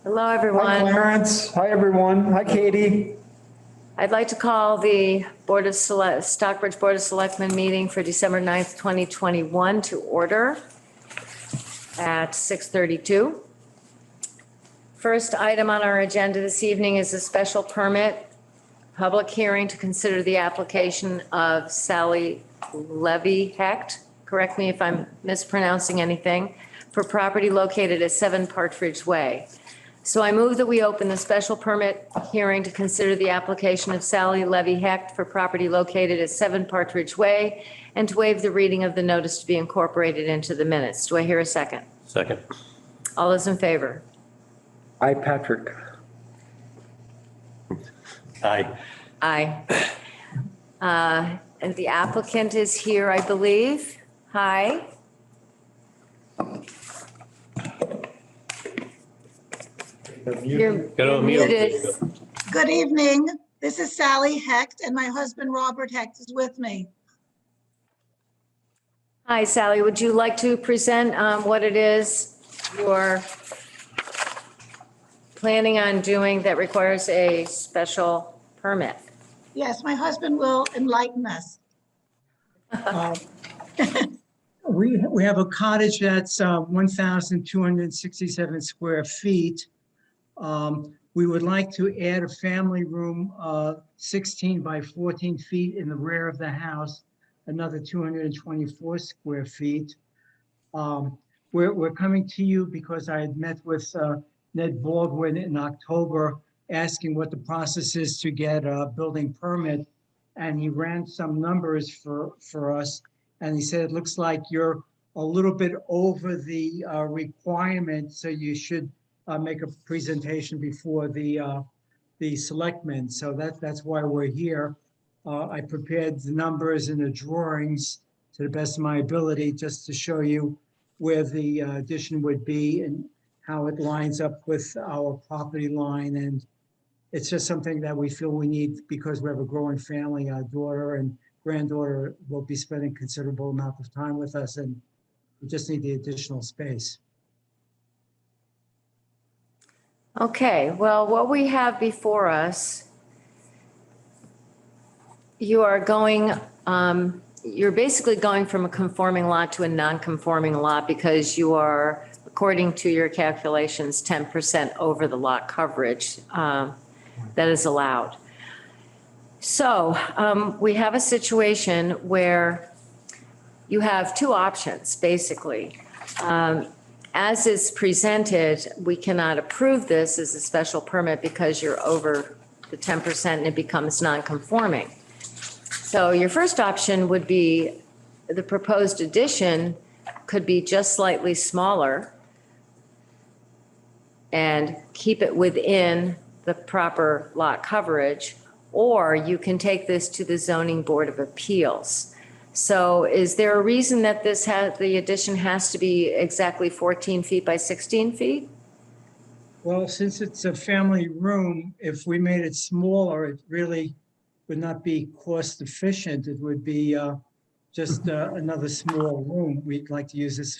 Hello, Hi, everyone. Clarence. Hi, everyone. Hi, Katie. I'd like to call the Stockbridge Board of Selectmen meeting for December 9th, 2021 to order at 6:32. First item on our agenda this evening is a special permit, public hearing to consider the application of Sally Levy Hecht, correct me if I'm mispronouncing anything, for property located at 7 Partridge Way. So I move that we open the special permit hearing to consider the application of Sally Levy Hecht for property located at 7 Partridge Way and to waive the reading of the notice to be incorporated into the minutes. Do I hear a second? Second. All those in favor? Hi, Patrick. Aye. Aye. And the applicant is here, I believe. Hi. You're Gotta unmute. muted. Good evening. This is Sally Hecht, and my husband Robert Hecht is with me. Hi, Sally. Would you like to present what it is you're planning on doing that requires a special permit? Yes, my husband will enlighten us. We have a cottage that's 1,267 square feet. We would like to add a family room, 16 by 14 feet in the rear of the house, another 224 square feet. We're coming to you because I had met with Ned Baldwin in October, asking what the process is to get a building permit. And he ran some numbers for us. And he said, it looks like you're a little bit over the requirement, so you should make a presentation before the selectmen. So that's why we're here. I prepared the numbers and the drawings to the best of my ability, just to show you where the addition would be and how it lines up with our property line. And it's just something that we feel we need because we have a growing family. Our daughter and granddaughter will be spending considerable amount of time with us, and we just need the additional space. Okay, well, what we have before us, you're basically going from a conforming lot to a non-conforming lot because you are, according to your calculations, 10% over the lot coverage that is allowed. So we have a situation where you have two options, basically. As is presented, we cannot approve this as a special permit because you're over the 10% and it becomes non-conforming. So your first option would be the proposed addition could be just slightly smaller and keep it within the proper lot coverage, or you can take this to the Zoning Board of Appeals. So is there a reason that the addition has to be exactly 14 feet by 16 feet? Well, since it's a family room, if we made it smaller, it really would not be cost efficient. It would be just another small room. We'd like to use this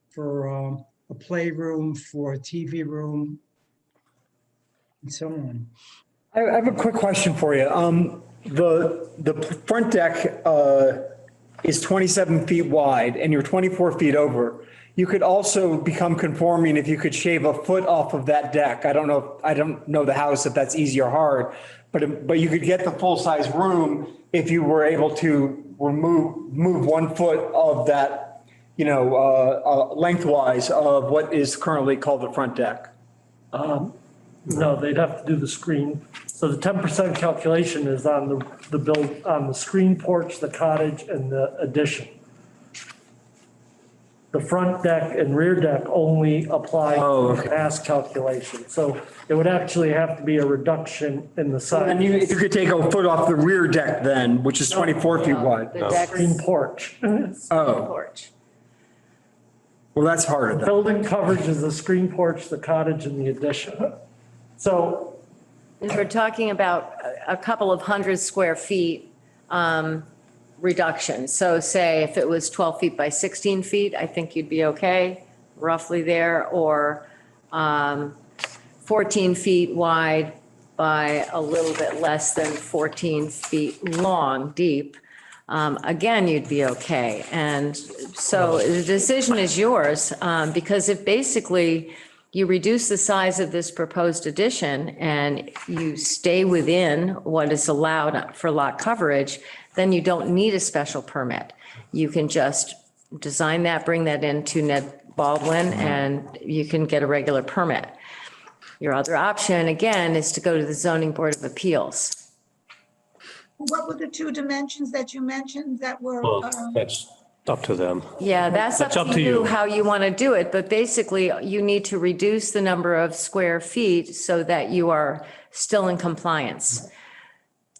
for a playroom, for a TV room, and so on. I have a quick question for you. The front deck is 27 feet wide and you're 24 feet over. You could also become conforming if you could shave a foot off of that deck. I don't know the house if that's easy or hard, but you could get the full-size room if you were able to move 1 foot of that, lengthwise of what is currently called the front deck. No, they'd have to do the screen. So the 10% calculation is on the screen porch, the cottage, and the addition. The front deck and rear deck only apply to the past calculation. So it would actually have to be a reduction in the size. And if you could take a foot off the rear deck then, which is 24 feet wide. The deck's Screen porch. porch. Well, that's harder then. Building coverage is the screen porch, the cottage, and the addition. So We're talking about a couple of 100 square feet reduction. So say if it was 12 feet by 16 feet, I think you'd be okay, roughly there, or 14 feet wide by a little bit less than 14 feet long, deep, again, you'd be okay. And so the decision is yours, because if basically you reduce the size of this proposed addition and you stay within what is allowed for lot coverage, then you don't need a special permit. You can just design that, bring that into Ned Baldwin, and you can get a regular permit. Your other option, again, is to go to the Zoning Board of Appeals. What were the two dimensions that you mentioned that were, Well, that's up to them. Yeah, that's up to you how you want to do it, but basically you need to reduce the number of square feet so that you are still in compliance.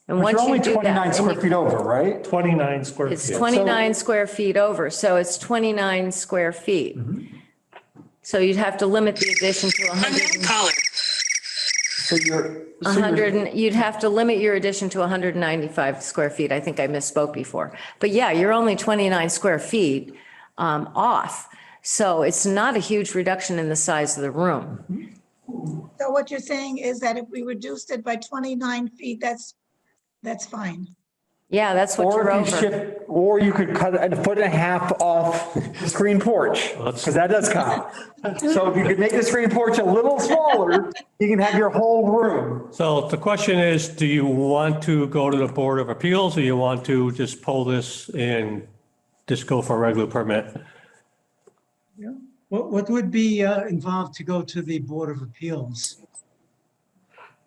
And But once you're you only do 29 that, square feet over, right? 29 square it's feet. 29 square feet over, so it's 29 square feet. So you'd have to limit the addition to 100. So you're. 100, you'd have to limit your addition to 195 square feet. I think I misspoke before. But yeah, you're only 29 square feet off. So it's not a huge reduction in the size of the room. so what you're saying is that if we reduced it by 29 feet, that's fine. Yeah, that's what Or you're if you over. shift, or you could cut a foot and a half off the screen porch, because that does count. So if you could make the screen porch a little smaller, you can have your whole room. So the question is, do you want to go to the Board of Appeals or you want to just pull this and just go for a regular permit? What would be involved to go to the Board of Appeals?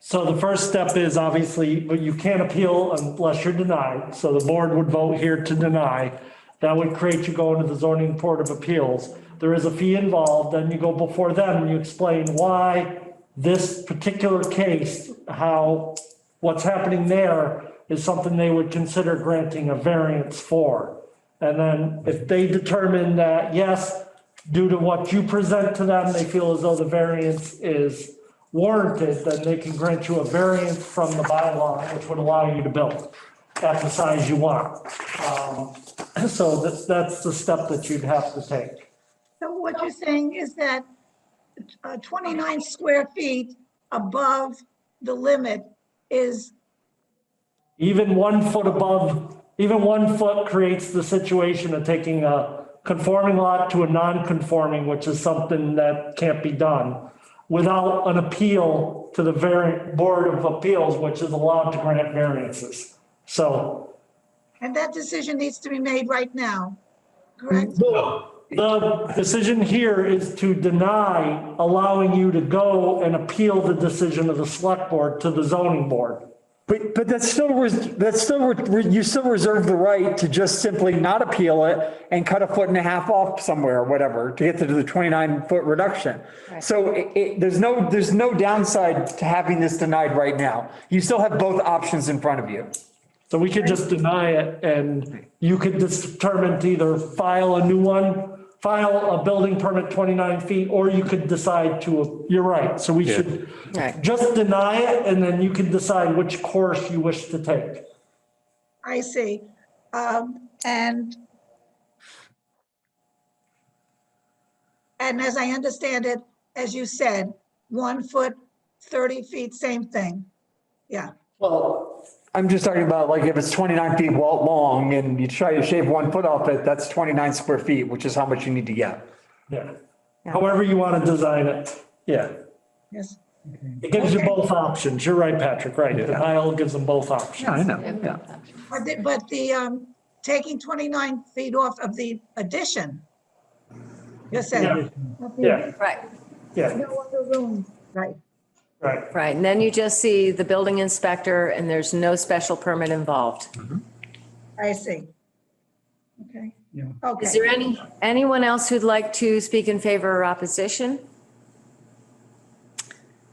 So the first step is obviously, but you can't appeal unless you're denied. So the board would vote here to deny. That would create you going to the zoning board of appeals. There is a fee involved. Then you go before them and you explain why this particular case, how what's happening there is something they would consider granting a variance for. And then if they determine that, yes, due to what you present to them, they feel as though the variance is warranted, then they can grant you a variance from the bylaw, which would allow you to build at the size you want. So that's the step that you'd have to take. So what you're saying is that 29 square feet above the limit is, Even 1 foot above, even 1 foot creates the situation of taking a conforming lot to a non-conforming, which is something that can't be done without an appeal to the Board of Appeals, which is allowed to grant variances. So and that decision needs to be made right now, correct? the decision here is to deny allowing you to go and appeal the decision of the select board to the zoning board. But you still reserve the right to just simply not appeal it and cut a foot and a half off somewhere or whatever to get to the 29-foot reduction. So there's no downside to having this denied right now. You still have both options in front of you. So we could just deny it and you could just determine to either file a new one, file a building permit 29 feet, or you could decide to, you're right. So we should Right. just deny it and then you can decide which course you wish to take. I see. And as I understand it, as you said, 1 foot, 30 feet, same thing. Yeah, Well, I'm just talking about like if it's 29 feet long and you try to shave 1 foot off it, that's 29 square feet, which is how much you need to get. Yeah. However you want to design it. Yeah. yes. It gives you Okay. both options. You're right, Patrick, right. Denial gives them both options. know, yeah. But the taking 29 feet off of the addition, you're saying? Yeah, Right, yeah, No other room, right? right. right. And then you just see the building inspector and there's no special permit involved. I see. Okay. Yeah. Okay. Is there anyone else who'd like to speak in favor or opposition?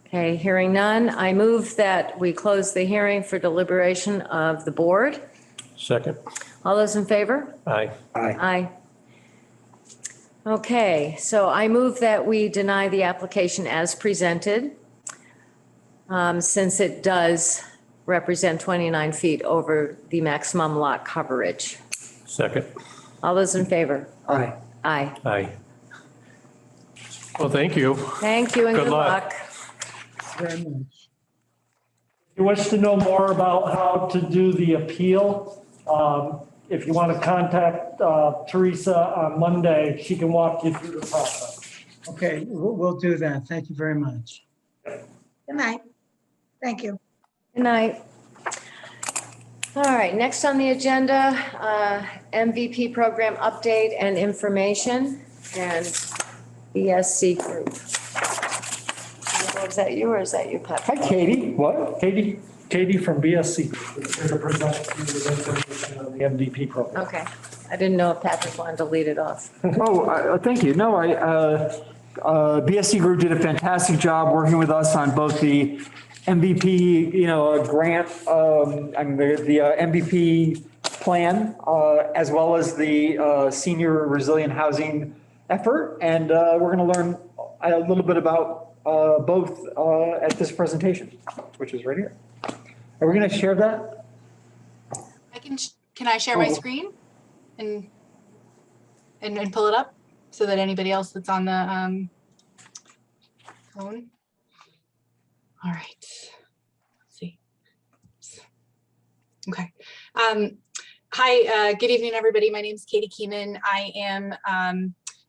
Okay, hearing none, I move that we close the hearing for deliberation of the board. Second? All those in favor? Aye. Aye. Okay, so I move that we deny the application as presented, since it does represent 29 feet over the maximum lot coverage. Second? All those in favor? Aye. Aye. Aye. Well, thank you. Thank you and Good good luck. luck. Very much. If you wish to know more about how to do the appeal, if you want to contact Teresa on Monday, she can walk you through the process. Okay, we'll do that. Thank you very much. Good night. Thank you. Good night. All right, next on the agenda, MVP program update and information and BSC group. Was that you or is that you, Hi, Patrick? Katie. What? Katie from BSC is here to present to you the information on the MVP program. Okay, I didn't know if Patrick wanted to lead it off. Thank you. No, BSC Group did a fantastic job working with us on both the MVP, grant, the MVP plan, as well as the senior resilient housing effort. And we're going to learn a little bit about both at this presentation, which is right here. Are we going to share that? Can I share my screen and pull it up so that anybody else that's on the phone? All right. Let's see. Okay. Hi, good evening, everybody. My name is Katie Keenan. I am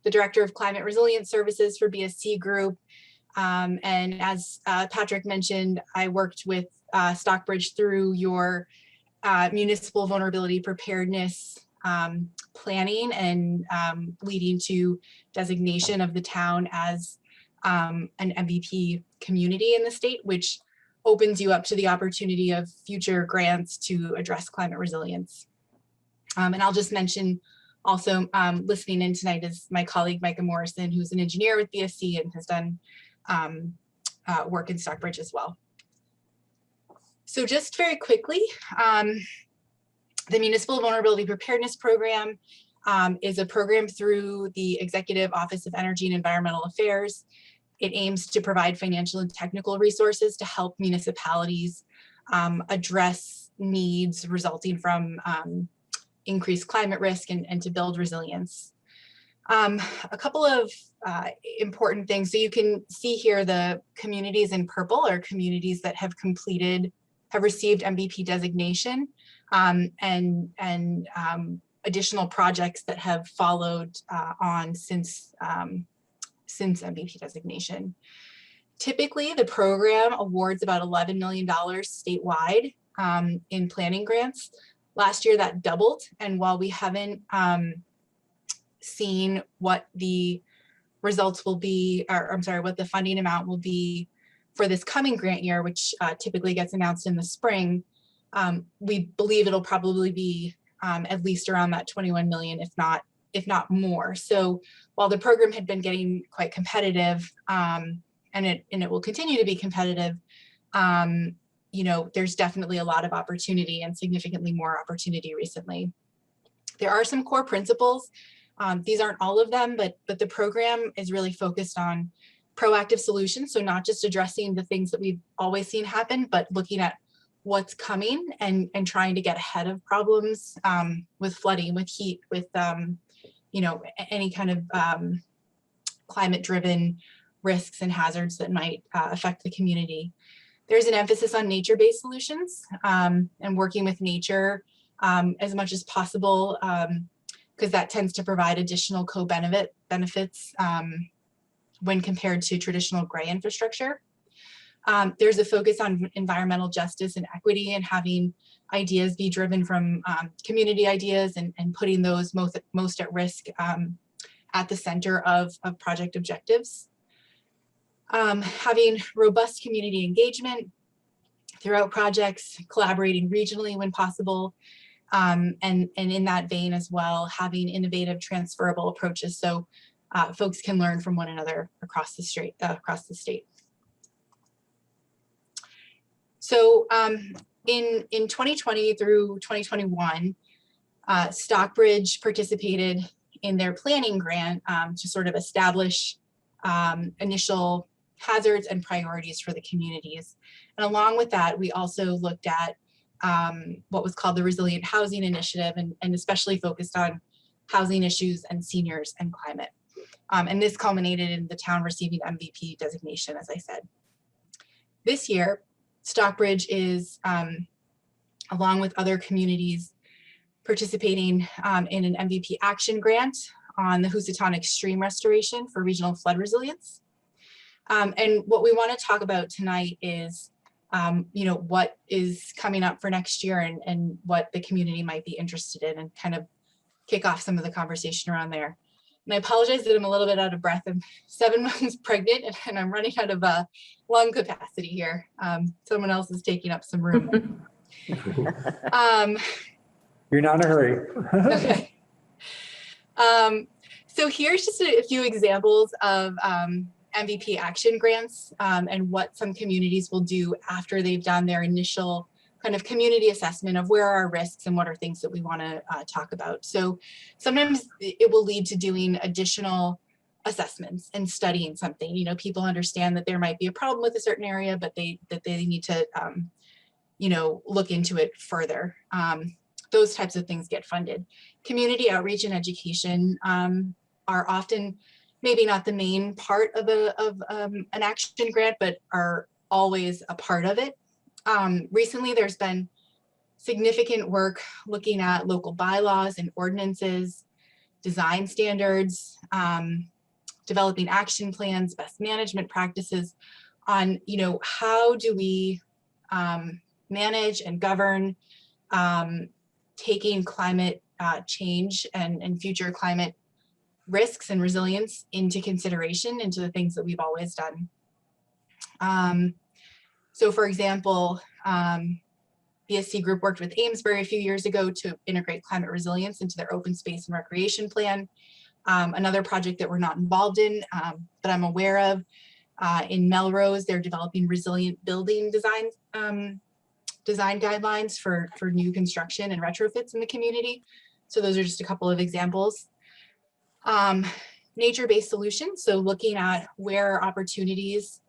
the Director of Climate Resilience Services for BSC Group. And as Patrick mentioned, I worked with Stockbridge through your municipal vulnerability preparedness planning and leading to designation of the town as an MVP community in the state, which opens you up to the opportunity of future grants to address climate resilience. And I'll just mention also listening in tonight is my colleague, Micah Morrison, who's an engineer with BSC and has done work in Stockbridge as well. So just very quickly, the Municipal Vulnerability Preparedness Program is a program through the Executive Office of Energy and Environmental Affairs. It aims to provide financial and technical resources to help municipalities address needs resulting from increased climate risk and to build resilience. A couple of important things. So you can see here the communities in purple are communities that have received MVP designation and additional projects that have followed on since MVP designation. Typically, the program awards about $11 million statewide in planning grants. Last year that doubled, and while we haven't seen what the results will be, or I'm sorry, what the funding amount will be for this coming grant year, which typically gets announced in the spring, we believe it'll probably be at least around that 21 million, if not more. So while the program had been getting quite competitive, and it will continue to be competitive, there's definitely a lot of opportunity and significantly more opportunity recently. There are some core principles. These aren't all of them, but the program is really focused on proactive solutions. So not just addressing the things that we've always seen happen, but looking at what's coming and trying to get ahead of problems with flooding, with heat, with any kind of climate-driven risks and hazards that might affect the community. There's an emphasis on nature-based solutions and working with nature as much as possible, because that tends to provide additional benefits when compared to traditional gray infrastructure. There's a focus on environmental justice and equity and having ideas be driven from community ideas and putting those most at risk at the center of project objectives. Having robust community engagement throughout projects, collaborating regionally when possible, and in that vein as well, having innovative transferable approaches so folks can learn from one another across the state. So in 2020 through 2021, Stockbridge participated in their planning grant to sort of establish initial hazards and priorities for the communities. And along with that, we also looked at what was called the Resilient Housing Initiative and especially focused on housing issues and seniors and climate. And this culminated in the town receiving MVP designation, as I said. This year, Stockbridge is, along with other communities, participating in an MVP action grant on the Housatonic stream restoration for regional flood resilience. And what we want to talk about tonight is, what is coming up for next year and what the community might be interested in, and kind of kick off some of the conversation around there. And I apologize that I'm a little bit out of breath. I'm 7 months pregnant and I'm running out of lung capacity here. Someone else is taking up some room. You're not in a hurry. Okay. So here's just a few examples of MVP action grants and what some communities will do after they've done their initial kind of community assessment of where are our risks and what are things that we want to talk about. So sometimes it will lead to doing additional assessments and studying something. People understand that there might be a problem with a certain area, but they need to look into it further. Those types of things get funded. Community outreach and education are often maybe not the main part of an action grant, but are always a part of it. Recently, there's been significant work looking at local bylaws and ordinances, design standards, developing action plans, best management practices on, how do we manage and govern taking climate change and future climate risks and resilience into consideration into the things that we've always done. So for example, BSC Group worked with Amesbury a few years ago to integrate climate resilience into their open space and recreation plan. Another project that we're not involved in, but I'm aware of, in Melrose, they're developing resilient building design guidelines for new construction and retrofits in the community. So those are just a couple of examples. Nature-based solutions, so looking at where are opportunities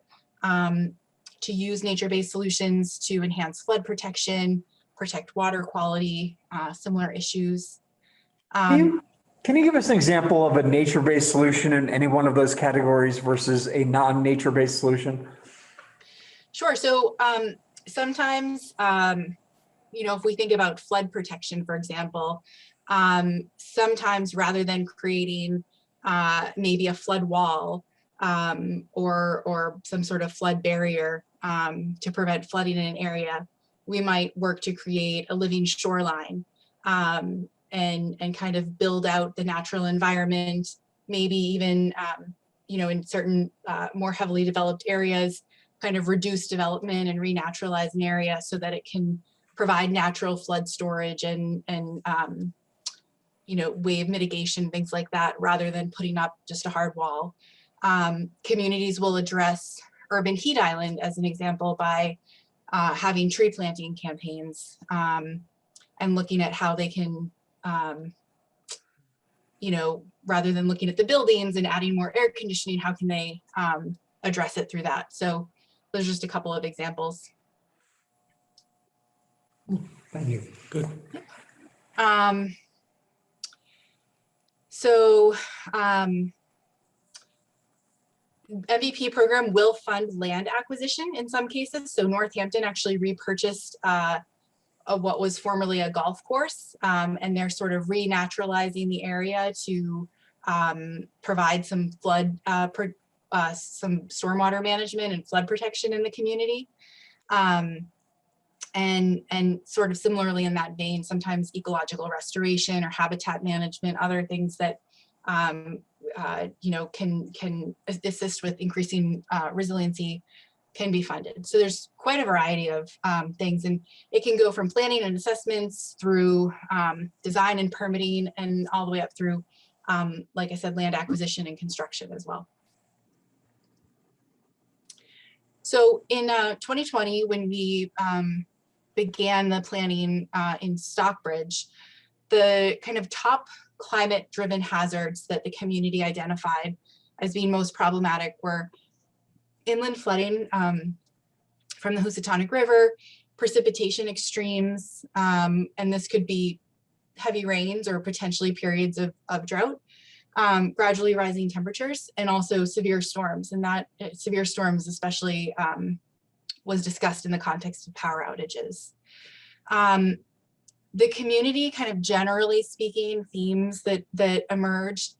to use nature-based solutions to enhance flood protection, protect water quality, similar issues. Can you give us an example of a nature-based solution in any one of those categories versus a non-nature-based solution? Sure. So sometimes, if we think about flood protection, for example, sometimes rather than creating maybe a flood wall or some sort of flood barrier to prevent flooding in an area, we might work to create a living shoreline and kind of build out the natural environment, maybe even, in certain more heavily developed areas, kind of reduce development and renaturalize an area so that it can provide natural flood storage and wave mitigation, things like that, rather than putting up just a hard wall. Communities will address urban heat island as an example by having tree planting campaigns and looking at how they can, rather than looking at the buildings and adding more air conditioning, how can they address it through that? So those are just a couple of examples. Thank you. Good. MVP program will fund land acquisition in some cases. So Northampton actually repurchased what was formerly a golf course, and they're sort of renaturalizing the area to provide some flood, some stormwater management and flood protection in the community. And sort of similarly in that vein, sometimes ecological restoration or habitat management, other things that can assist with increasing resiliency can be funded. So there's quite a variety of things, and it can go from planning and assessments through design and permitting, and all the way up through, like I said, land acquisition and construction as well. So in 2020, when we began the planning in Stockbridge, the kind of top climate-driven hazards that the community identified as being most problematic were inland flooding from the Housatonic River, precipitation extremes, and this could be heavy rains or potentially periods of drought, gradually rising temperatures, and also severe storms. And that severe storms especially was discussed in the context of power outages. The community, kind of generally speaking, themes that emerged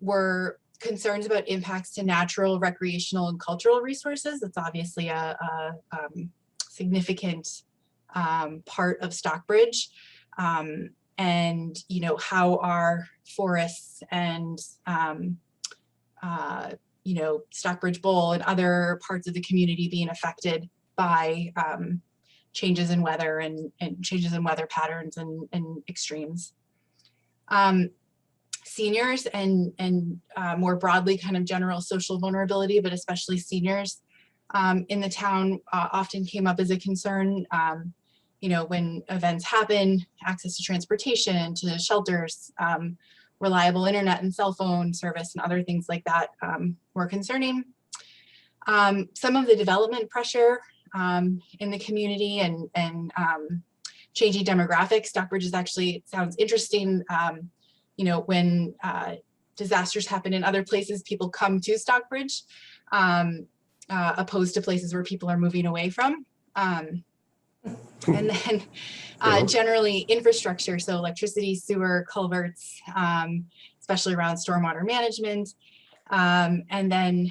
were concerns about impacts to natural, recreational, and cultural resources. That's obviously a significant part of Stockbridge. And, you know, how our forests and, you know, Stockbridge Bowl and other parts of the community being affected by changes in weather and changes in weather patterns and extremes. Seniors and more broadly kind of general social vulnerability, but especially seniors in the town often came up as a concern. You know, when events happen, access to transportation, to shelters, reliable internet and cell phone service and other things like that were concerning. Some of the development pressure in the community and changing demographics. Stockbridge is actually, it sounds interesting, you know, when disasters happen in other places, people come to Stockbridge, opposed to places where people are moving away from. And then generally infrastructure, so electricity, sewer, culverts, especially around stormwater management, and then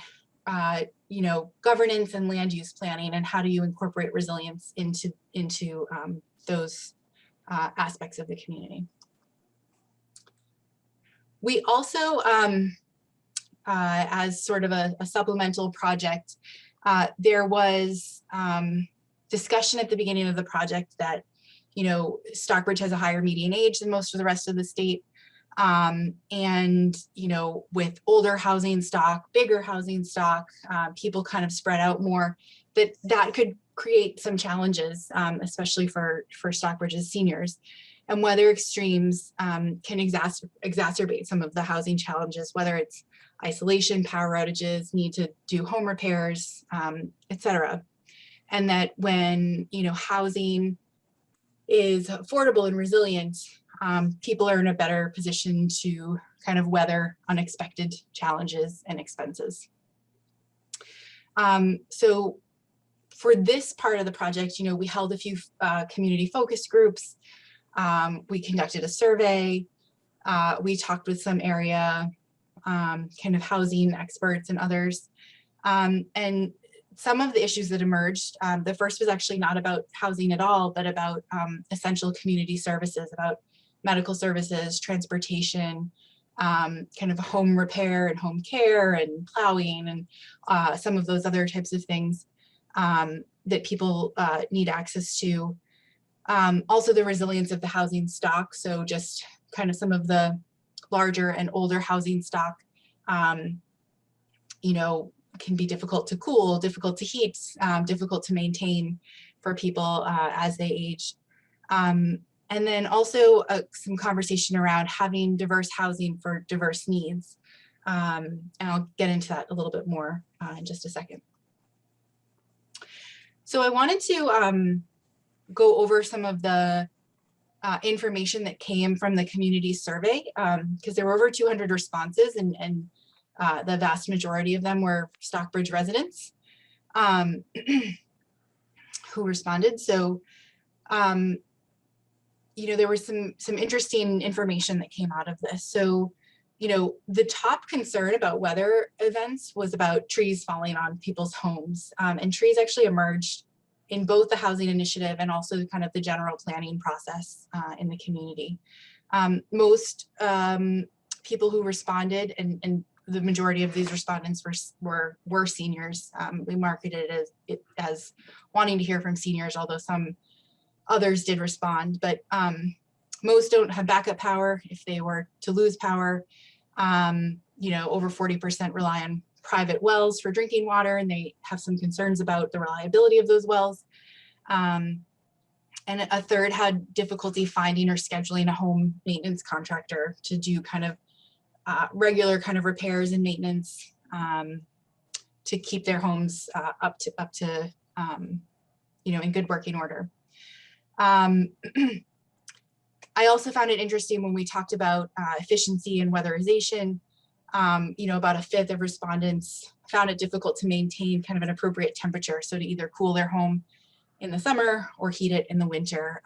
you know, governance and land use planning, and how do you incorporate resilience into those aspects of the community. We also, as sort of a supplemental project, there was discussion at the beginning of the project that, you know, Stockbridge has a higher median age than most of the rest of the state. And, you know, with older housing stock, bigger housing stock, people kind of spread out more, that could create some challenges, especially for Stockbridge's seniors. And weather extremes can exacerbate some of the housing challenges, whether it's isolation, power outages, need to do home repairs, et cetera. And that when, you know, housing is affordable and resilient, people are in a better position to kind of weather unexpected challenges and expenses. So for this part of the project, you know, we held a few community focus groups. We conducted a survey. We talked with some area kind of housing experts and others. And some of the issues that emerged, the first was actually not about housing at all, but about essential community services, about medical services, transportation, kind of home repair and home care and plowing and some of those other types of things that people need access to. Also the resilience of the housing stock. So just kind of some of the larger and older housing stock, you know, can be difficult to cool, difficult to heat, difficult to maintain for people as they age. And then also some conversation around having diverse housing for diverse needs. And I'll get into that a little bit more in just a second. So I wanted to go over some of the information that came from the community survey, because there were over 200 responses and the vast majority of them were Stockbridge residents who responded. So, you know, there was some interesting information that came out of this. So, you know, the top concern about weather events was about trees falling on people's homes, and trees actually emerged in both the housing initiative and also kind of the general planning process in the community. Most people who responded, and the majority of these respondents were seniors. We marketed it as wanting to hear from seniors, although some others did respond, but most don't have backup power if they were to lose power. You know, over 40% rely on private wells for drinking water, and they have some concerns about the reliability of those wells. And a third had difficulty finding or scheduling a home maintenance contractor to do kind of regular kind of repairs and maintenance to keep their homes up to you know, in good working order. I also found it interesting when we talked about efficiency and weatherization. About a fifth of respondents found it difficult to maintain kind of an appropriate temperature. So to either cool their home in the summer or heat it in the winter.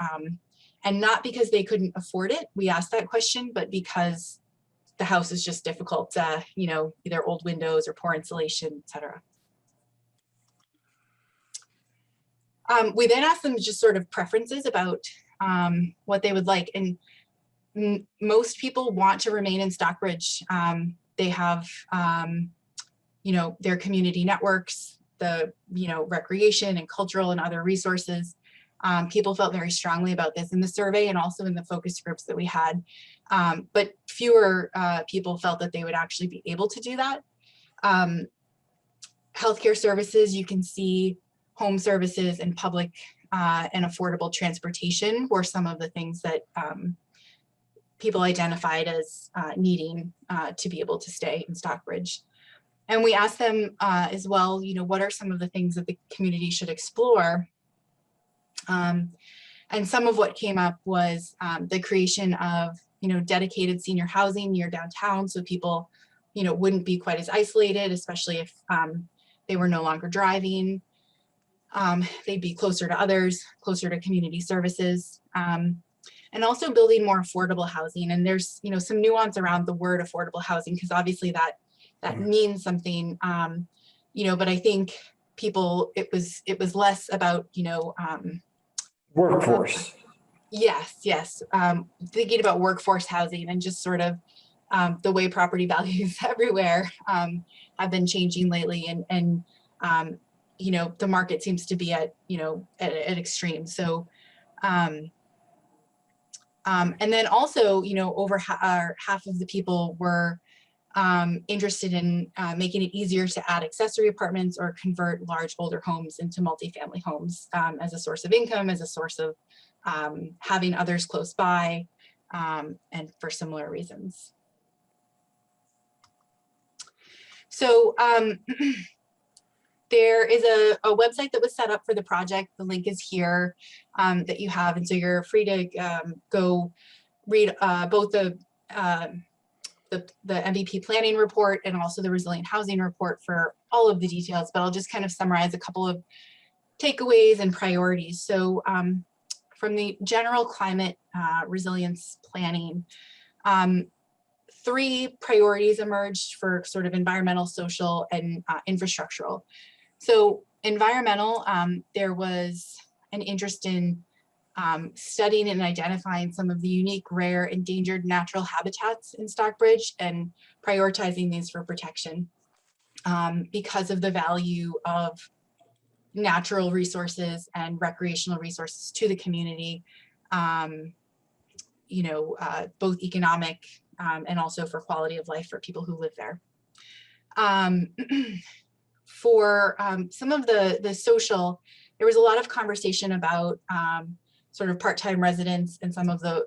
And not because they couldn't afford it. We asked that question, but because the house is just difficult, either old windows or poor insulation, et cetera. We then asked them just sort of preferences about what they would like. And most people want to remain in Stockbridge. They have, their community networks, the, recreation and cultural and other resources. People felt very strongly about this in the survey and also in the focus groups that we had. But fewer people felt that they would actually be able to do that. Healthcare services, you can see home services and public and affordable transportation were some of the things that people identified as needing to be able to stay in Stockbridge. And we asked them as well, what are some of the things that the community should explore? And some of what came up was the creation of, dedicated senior housing near downtown, so people, wouldn't be quite as isolated, especially if they were no longer driving. They'd be closer to others, closer to community services, and also building more affordable housing. And there's, some nuance around the word affordable housing, because obviously that means something, but I think people, it was less about, Workforce. Yes. Thinking about workforce housing and just sort of the way property values everywhere have been changing lately, and the market seems to be at extremes. So and then also, over half of the people were interested in making it easier to add accessory apartments or convert large older homes into multifamily homes as a source of income, as a source of having others close by, and for similar reasons. So there is a website that was set up for the project. The link is here that you have. And so you're free to go read both the MVP planning report and also the resilient housing report for all of the details, but I'll just kind of summarize a couple of takeaways and priorities. So from the general climate resilience planning, 3 priorities emerged for sort of environmental, social, and infrastructural. So environmental, there was an interest in studying and identifying some of the unique, rare, endangered natural habitats in Stockbridge and prioritizing these for protection because of the value of natural resources and recreational resources to the community, both economic and also for quality of life for people who live there. For some of the social, there was a lot of conversation about sort of part-time residents and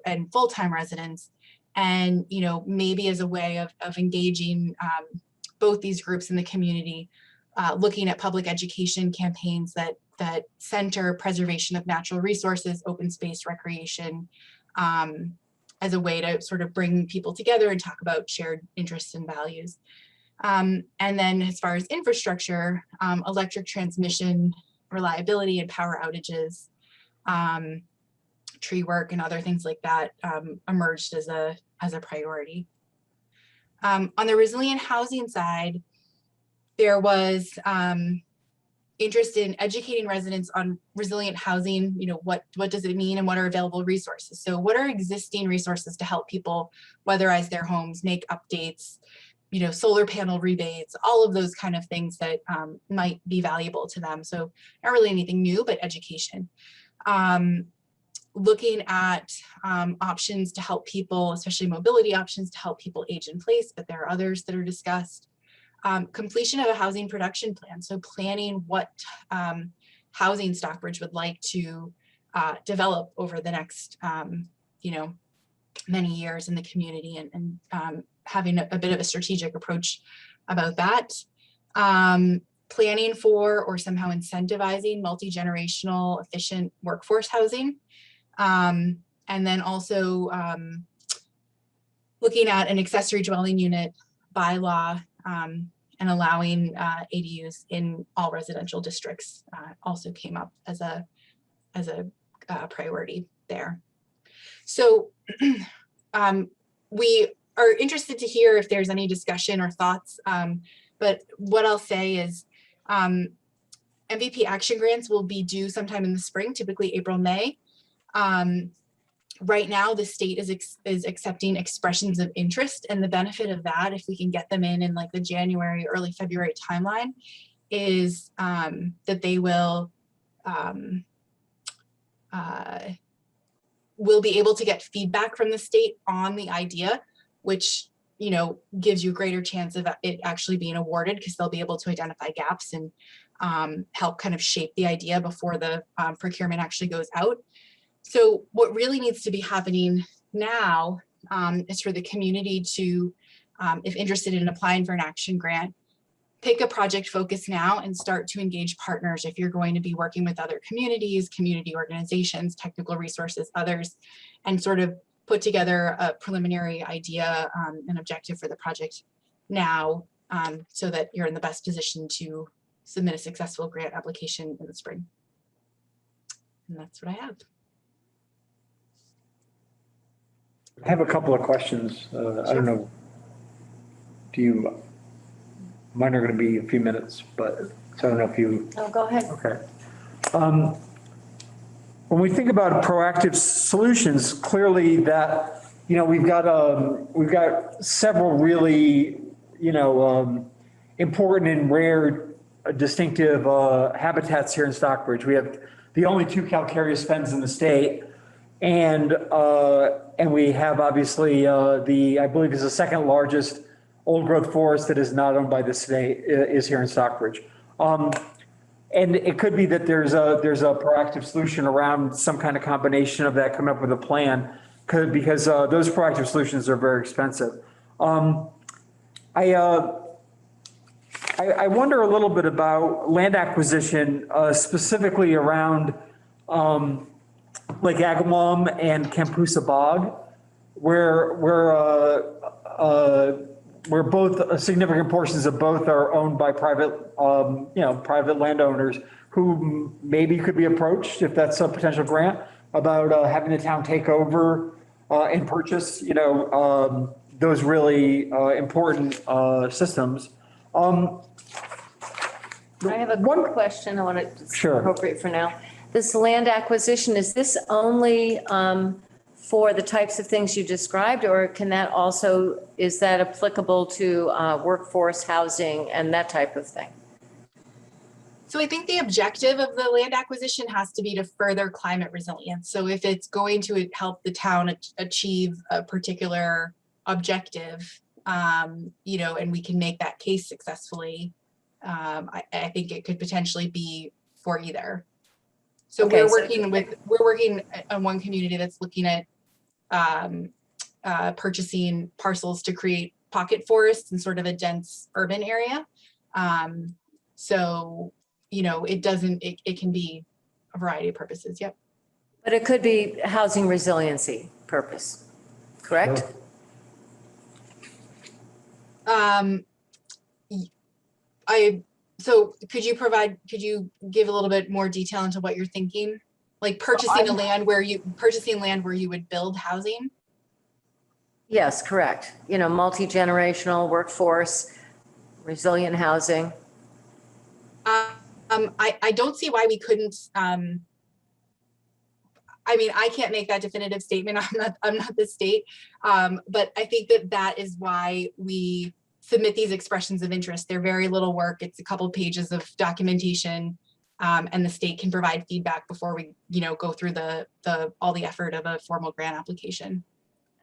and full-time residents, and maybe as a way of engaging both these groups in the community, looking at public education campaigns that center preservation of natural resources, open space, recreation, as a way to sort of bring people together and talk about shared interests and values. And then as far as infrastructure, electric transmission, reliability and power outages, tree work and other things like that emerged as a priority. On the resilient housing side, there was interest in educating residents on resilient housing. What does it mean and what are available resources? So what are existing resources to help people weatherize their homes, make updates, solar panel rebates, all of those kind of things that might be valuable to them. So not really anything new, but education. Looking at options to help people, especially mobility options to help people age in place, but there are others that are discussed. Completion of a housing production plan. So planning what housing Stockbridge would like to develop over the next, many years in the community, and having a bit of a strategic approach about that. Planning for or somehow incentivizing multi-generational efficient workforce housing. And then also looking at an accessory dwelling unit bylaw and allowing ADUs in all residential districts also came up as a priority there. So we are interested to hear if there's any discussion or thoughts. But what I'll say is MVP action grants will be due sometime in the spring, typically April, May. Right now, the state is accepting expressions of interest, and the benefit of that, if we can get them in like the January, early February timeline, is that they will be able to get feedback from the state on the idea, which gives you a greater chance of it actually being awarded, because they'll be able to identify gaps and help kind of shape the idea before the procurement actually goes out. So what really needs to be happening now is for the community to, if interested in applying for an action grant, pick a project focus now and start to engage partners. If you're going to be working with other communities, community organizations, technical resources, others, and sort of put together a preliminary idea and objective for the project now, so that you're in the best position to submit a successful grant application in the spring. And that's what I have. I have a couple of questions. I don't know. Mine are going to be a few minutes, but so I don't know if you. Oh, go ahead. Okay. When we think about proactive solutions, clearly that, we've got several really, important and rare distinctive habitats here in Stockbridge. We have the only 2 calcareous fens in the state. And we have obviously I believe is the second largest old growth forest that is not owned by the state is here in Stockbridge. And it could be that there's a proactive solution around some kind of combination of that, come up with a plan, because those proactive solutions are very expensive. I wonder a little bit about land acquisition, specifically around Lake Agawam and Campusa Bog, where both significant portions of both are owned by private, private landowners who maybe could be approached, if that's a potential grant, about having the town take over and purchase, those really important systems. I have a quick question I want to, Sure. appropriate for now. This land acquisition, is this only for the types of things you described, or is that applicable to workforce housing and that type of thing? So I think the objective of the land acquisition has to be to further climate resilience. So if it's going to help the town achieve a particular objective, and we can make that case successfully, I think it could potentially be for either. So Okay, we're working on one community that's looking at purchasing parcels to create pocket forests in sort of a dense urban area. So, it can be a variety of purposes. Yep. But it could be housing resiliency purpose, correct? So could you give a little bit more detail into what you're thinking? Like purchasing land where you would build housing? Yes, correct. Multi-generational workforce, resilient housing. I don't see why we couldn't, I can't make that definitive statement. I'm not the state. But I think that is why we submit these expressions of interest. They're very little work. It's a couple pages of documentation, and the state can provide feedback before we, go through all the effort of a formal grant application.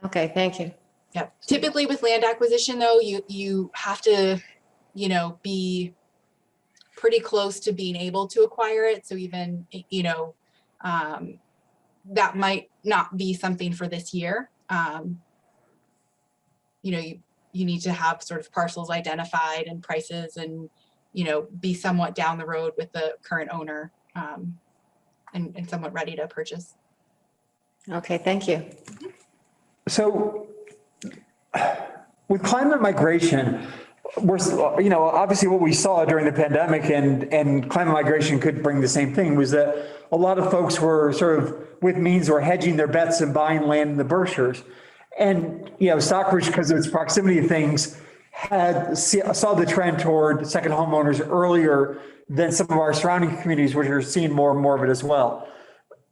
Okay, thank you. Yeah. Typically with land acquisition though, you have to, be pretty close to being able to acquire it. So even, that might not be something for this year. You need to have sort of parcels identified and prices and, be somewhat down the road with the current owner, and somewhat ready to purchase. Okay, thank you. So with climate migration, we're, obviously what we saw during the pandemic and climate migration could bring the same thing was that a lot of folks were sort of with means were hedging their bets and buying land in the Berkshires. And, Stockbridge, because of its proximity to things, saw the trend toward second homeowners earlier than some of our surrounding communities, which are seeing more and more of it as well.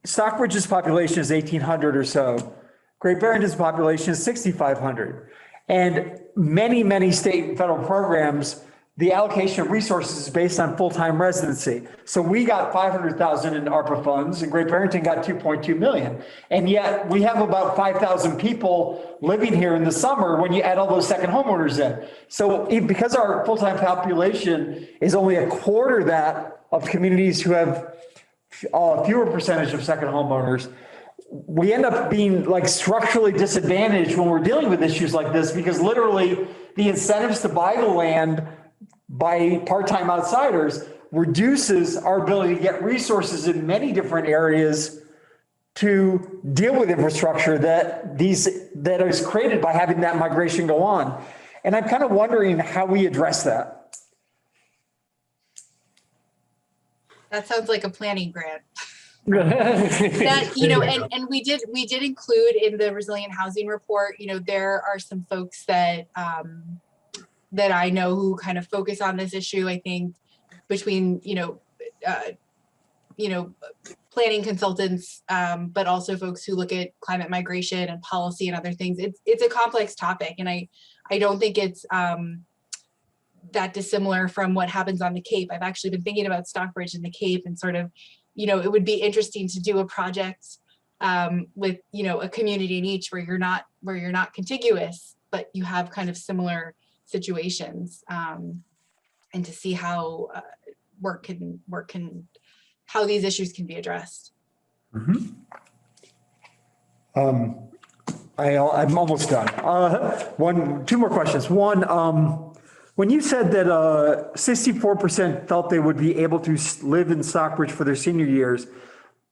Stockbridge's population is 1,800 or so. Great Barrington's population is 6,500. And many state and federal programs, the allocation of resources is based on full-time residency. So we got 500,000 in ARPA funds and Great Barrington got 2.2 million. And yet we have about 5,000 people living here in the summer when you add all those second homeowners in. So because our full-time population is only a quarter that of communities who have fewer percentage of second homeowners, we end up being like structurally disadvantaged when we're dealing with issues like this, because literally the incentives to buy the land by part-time outsiders reduces our ability to get resources in many different areas to deal with infrastructure that is created by having that migration go on. And I'm kind of wondering how we address that. That sounds like a planning grant. That, and we did include in the resilient housing report, there are some folks that that I know who kind of focus on this issue. I think between planning consultants, but also folks who look at climate migration and policy and other things. It's a complex topic, and I don't think it's that dissimilar from what happens on the Cape. I've actually been thinking about Stockbridge and the Cape, and sort of, it would be interesting to do a project with, a community in each where you're not contiguous, but you have kind of similar situations, and to see how how these issues can be addressed. Mm-hmm. I'm almost done. Two more questions. One, when you said that 64% felt they would be able to live in Stockbridge for their senior years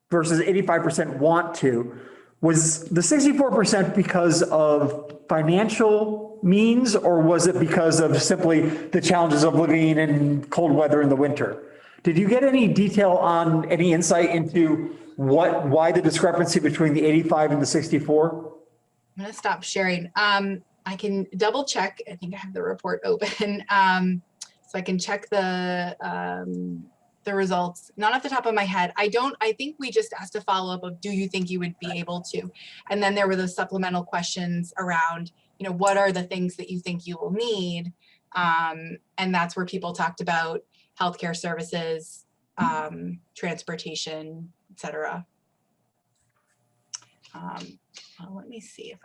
versus 85% want to, was the 64% because of financial means, or was it because of simply the challenges of living in cold weather in the winter? Did you get any detail on any insight into why the discrepancy between the 85 and the 64? I'm going to stop sharing. I can double check. I think I have the report open. So I can check the results. Not off the top of my head. I think we just asked a follow-up of, do you think you would be able to? And then there were those supplemental questions around, what are the things that you think you will need? And that's where people talked about healthcare services, transportation, et cetera. Well, let me see if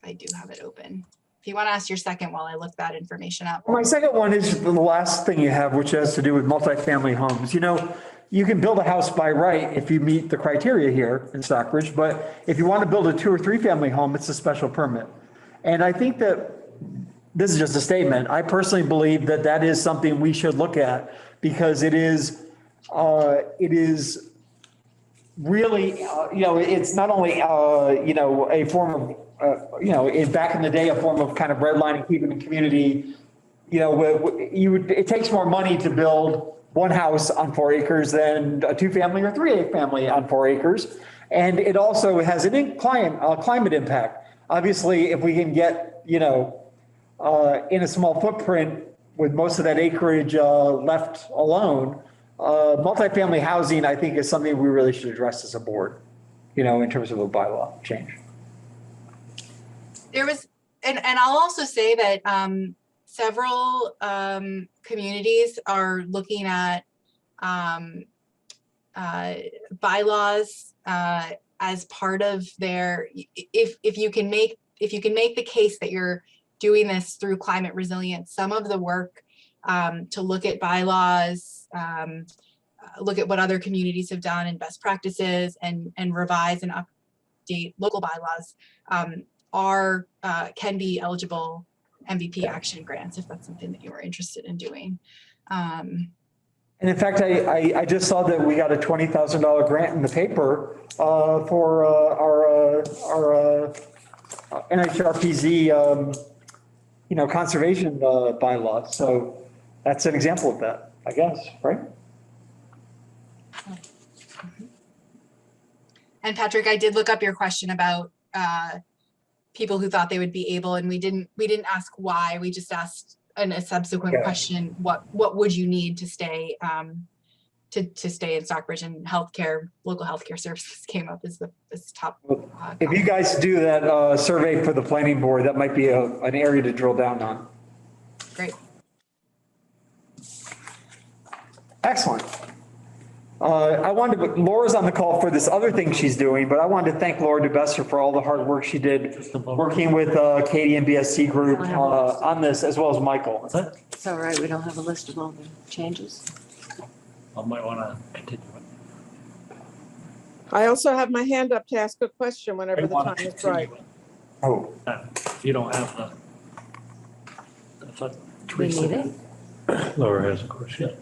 I do have it open. If you want to ask your second while I look that information up. My second one is the last thing you have, which has to do with multifamily homes. You can build a house by right if you meet the criteria here in Stockbridge, but if you want to build a 2 or 3 family home, it's a special permit. And I think that this is just a statement. I personally believe that that is something we should look at, because it is really, it's not only, a form of, back in the day, a form of kind of redlining, keeping the community, it takes more money to build one house on 4 acres than a 2-family or 3-family on 4 acres. And it also has an climate impact. Obviously, if we can get, in a small footprint with most of that acreage left alone, multifamily housing, I think, is something we really should address as a board, in terms of a bylaw change. There was, and I'll also say that several communities are looking at bylaws as part of their, if you can make the case that you're doing this through climate resilience, some of the work to look at bylaws, look at what other communities have done and best practices, and revise and update local bylaws can be eligible MVP action grants, if that's something that you are interested in doing. And in fact, I just saw that we got a $20,000 grant in the paper for our NHRPZ conservation bylaw. So that's an example of that, I guess, right? And Patrick, I did look up your question about people who thought they would be able, and we didn't ask why. We just asked in a subsequent Okay. question, what would you need to stay to stay in Stockbridge, and local healthcare services came up as this top. If you guys do that survey for the planning board, that might be an area to drill down on. Great. Excellent. Laura's on the call for this other thing she's doing, but I wanted to thank Laura DeBesser for all the hard work she did working with Katie and BSC Group on this, as well as Michael. What's that? It's all right, we don't have a list of all the changes. I might want to continue it. I also have my hand up to ask a question whenever the time is right. Oh, If you don't have the. That's what We need Teresa it. Laura has a question.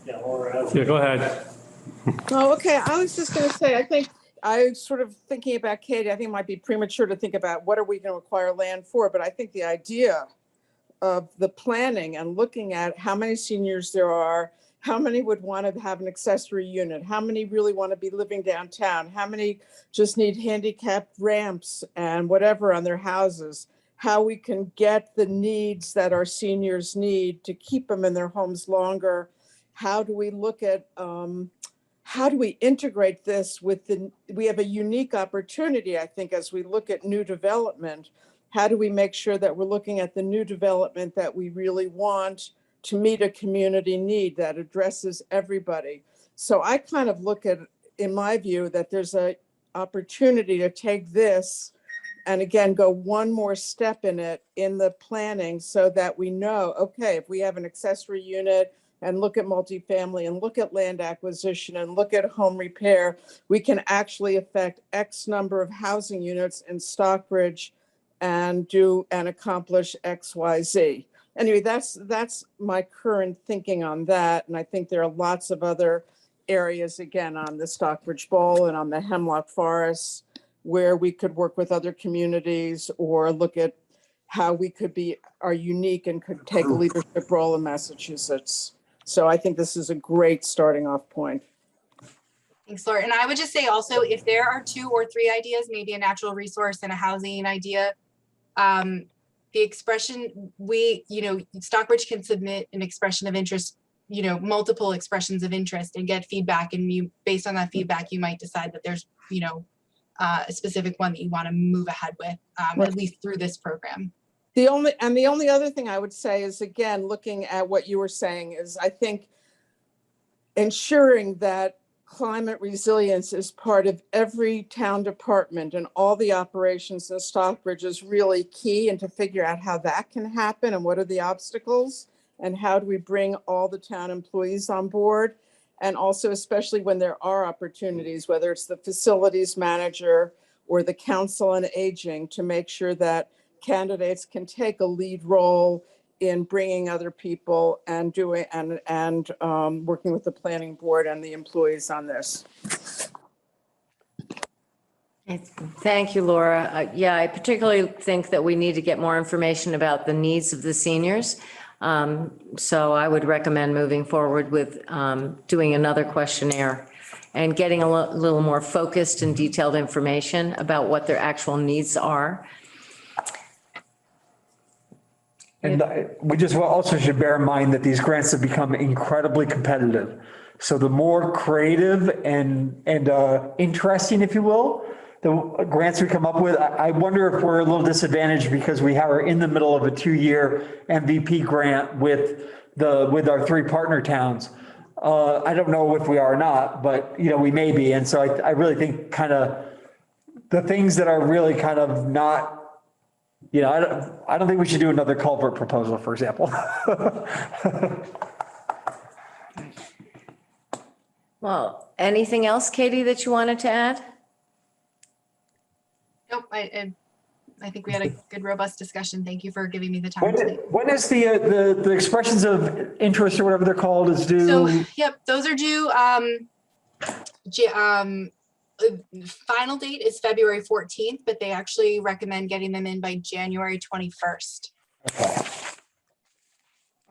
Yeah, Laura has. Yeah, go ahead. Oh, okay. I was just going to say, I think I was sort of thinking about Katie. I think it might be premature to think about what are we going to acquire land for, but I think the idea of the planning and looking at how many seniors there are, how many would want to have an accessory unit, how many really want to be living downtown, how many just need handicapped ramps and whatever on their houses, how we can get the needs that our seniors need to keep them in their homes longer. How do we look at, how do we integrate this with we have a unique opportunity, I think, as we look at new development. How do we make sure that we're looking at the new development that we really want to meet a community need that addresses everybody? So I kind of look at, in my view, that there's a opportunity to take this and again, go one more step in it in the planning so that we know, okay, if we have an accessory unit and look at multifamily and look at land acquisition and look at home repair, we can actually affect X number of housing units in Stockbridge and accomplish X, Y, Z. Anyway, that's my current thinking on that. And I think there are lots of other areas, again, on the Stockbridge Bowl and on the Hemlock Forest, where we could work with other communities or look at how we are unique and could take a leadership role in Massachusetts. So I think this is a great starting off point. Thanks, Laura. And I would just say also, if there are 2 or 3 ideas, maybe a natural resource and a housing idea, the expression, Stockbridge can submit an expression of interest, multiple expressions of interest and get feedback. And based on that feedback, you might decide that there's, a specific one that you want to move ahead with, at least through this program. The only other thing I would say is, again, looking at what you were saying is, I think ensuring that climate resilience is part of every town department and all the operations in Stockbridge is really key, and to figure out how that can happen and what are the obstacles and how do we bring all the town employees on board. And also, especially when there are opportunities, whether it's the facilities manager or the council on aging, to make sure that candidates can take a lead role in bringing other people and doing and working with the planning board and the employees on this. Thank you, Laura. Yeah, I particularly think that we need to get more information about the needs of the seniors. So I would recommend moving forward with doing another questionnaire and getting a little more focused and detailed information about what their actual needs are. and we just also should bear in mind that these grants have become incredibly competitive. So the more creative and interesting, if you will, the grants we come up with, I wonder if we're a little disadvantaged because we are in the middle of a 2-year MVP grant with our 3 partner towns. I don't know if we are or not, but we may be. And so I really think kind of the things that are really kind of not, I don't think we should do another culvert proposal, for example. Well, anything else, Katie, that you wanted to add? Nope, I think we had a good, robust discussion. Thank you for giving me the time. When is the expressions of interest or whatever they're called is due? So, yep, those are due final date is February 14th, but they actually recommend getting them in by January 21st. Okay.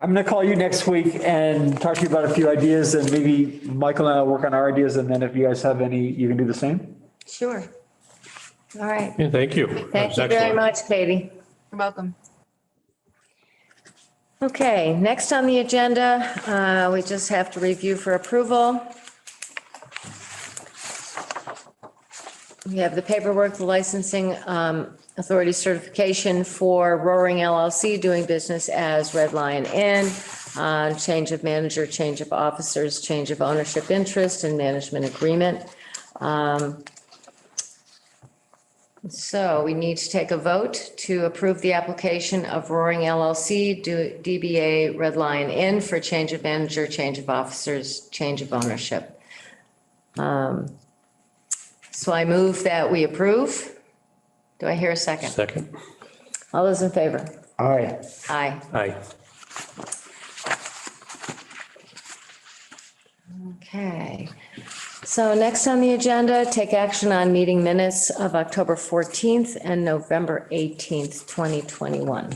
I'm going to call you next week and talk to you about a few ideas, and maybe Michael and I will work on our ideas, and then if you guys have any, you can do the same. Sure. All right. Yeah, thank you. Thank you very much, Katie. You're welcome. Okay, next on the agenda, we just have to review for approval. We have the paperwork, the licensing authority certification for Roaring LLC doing business as Red Lion Inn, change of manager, change of officers, change of ownership interest and management agreement. So we need to take a vote to approve the application of Roaring LLC, DBA Red Lion Inn for change of manager, change of officers, change of ownership. So I move that we approve. Do I hear a second? Second. All those in favor? Aye. Aye. Aye. Okay. So next on the agenda, take action on meeting minutes of October 14th and November 18th, 2021.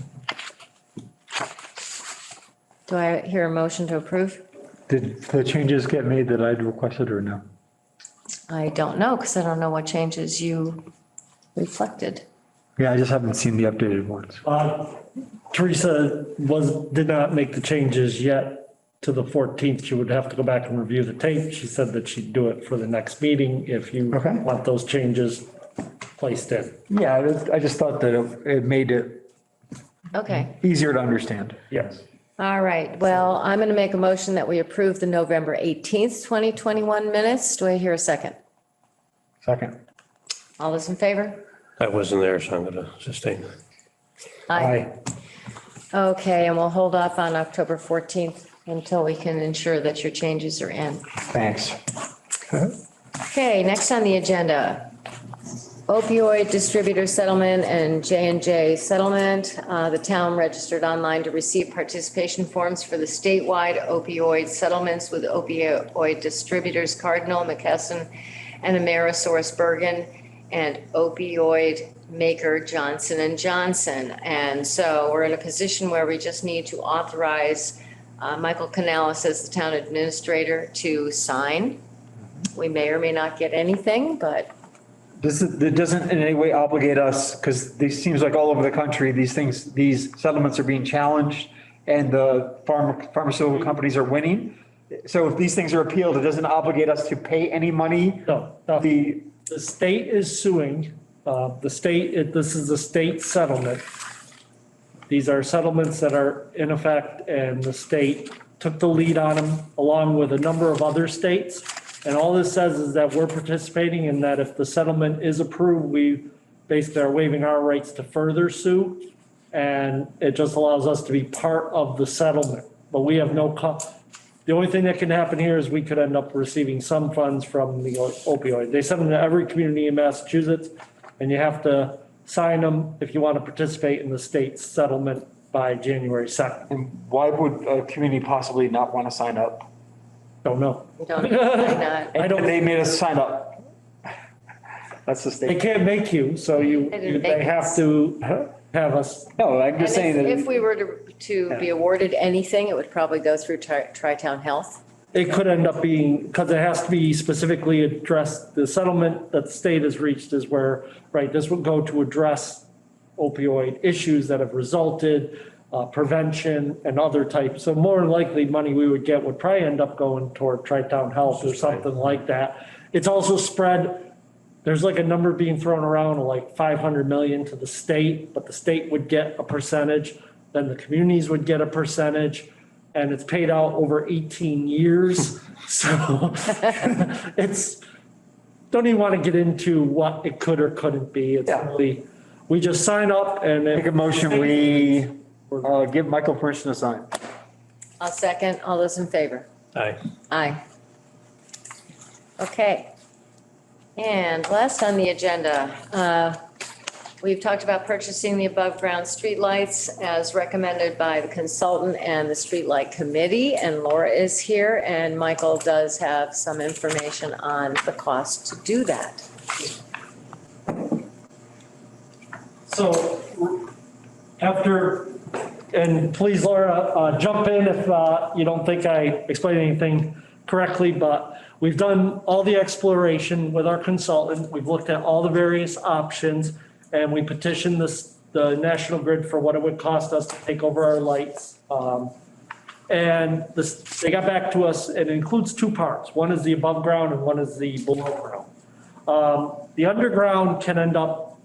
Do I hear a motion to approve? Did the changes get made that I'd requested or no? I don't know, because I don't know what changes you reflected. Yeah, I just haven't seen the updated ones. Teresa did not make the changes yet to the 14th. She would have to go back and review the tape. She said that she'd do it for the next meeting if you Okay. want those changes placed in. Yeah, I just thought that it made it Okay. easier to understand. Yes. All right. Well, I'm going to make a motion that we approve the November 18th, 2021 minutes. Do I hear a second? Second. All those in favor? I wasn't there, so I'm going to sustain. Okay, and we'll hold off on October 14th until we can ensure that your changes are in. Thanks. Okay, next on the agenda, opioid distributor settlement and J&J settlement. The town registered online to receive participation forms for the statewide opioid settlements with opioid distributors Cardinal, McKesson, and Amerisource Bergen, and opioid maker Johnson & Johnson. And so we're in a position where we just need to authorize Michael Canales as the town administrator to sign. We may or may not get anything, but It doesn't in any way obligate us, because these seems like all over the country, these settlements are being challenged and the pharmaceutical companies are winning. So if these things are appealed, it doesn't obligate us to pay any money. No, the state is suing, this is a state settlement. These are settlements that are in effect, and the state took the lead on them along with a number of other states. And all this says is that we're participating, and that if the settlement is approved, we basically are waiving our rights to further sue. And it just allows us to be part of the settlement, but we have the only thing that can happen here is we could end up receiving some funds from the opioid. They send them to every community in Massachusetts, and you have to sign them if you want to participate in the state settlement by January 2nd. And why would a community possibly not want to sign up? Don't know. don't, why not? I don't- They made us sign up. That's the They state. can't make you, so they have to have us. No, I'm just saying And that. if we were to be awarded anything, it would probably go through Tri-Town Health. It could end up being, because it has to be specifically addressed, the settlement that the state has reached is where, right, this would go to address opioid issues that have resulted, prevention and other types. So more than likely, money we would get would probably end up going toward Tri-Town Health or something like that. It's also spread, there's like a number being thrown around of like 500 million to the state, but the state would get a percentage, then the communities would get a percentage. And it's paid out over 18 years. So it's, don't even want to get into what it could or couldn't be. It's really, we just sign up and Make a motion, we give Michael permission to sign. I'll second. All those in favor? Aye. Aye. Okay. And last on the agenda, We've talked about purchasing the above-ground streetlights as recommended by the consultant and the streetlight committee, and Laura is here, and Michael does have some information on the cost to do that. So after, and please, Laura, jump in if you don't think I explained anything correctly, but we've done all the exploration with our consultant. We've looked at all the various options, and we petitioned the National Grid for what it would cost us to take over our lights. And they got back to us. It includes two parts. One is the above ground and one is the below ground. The underground can end up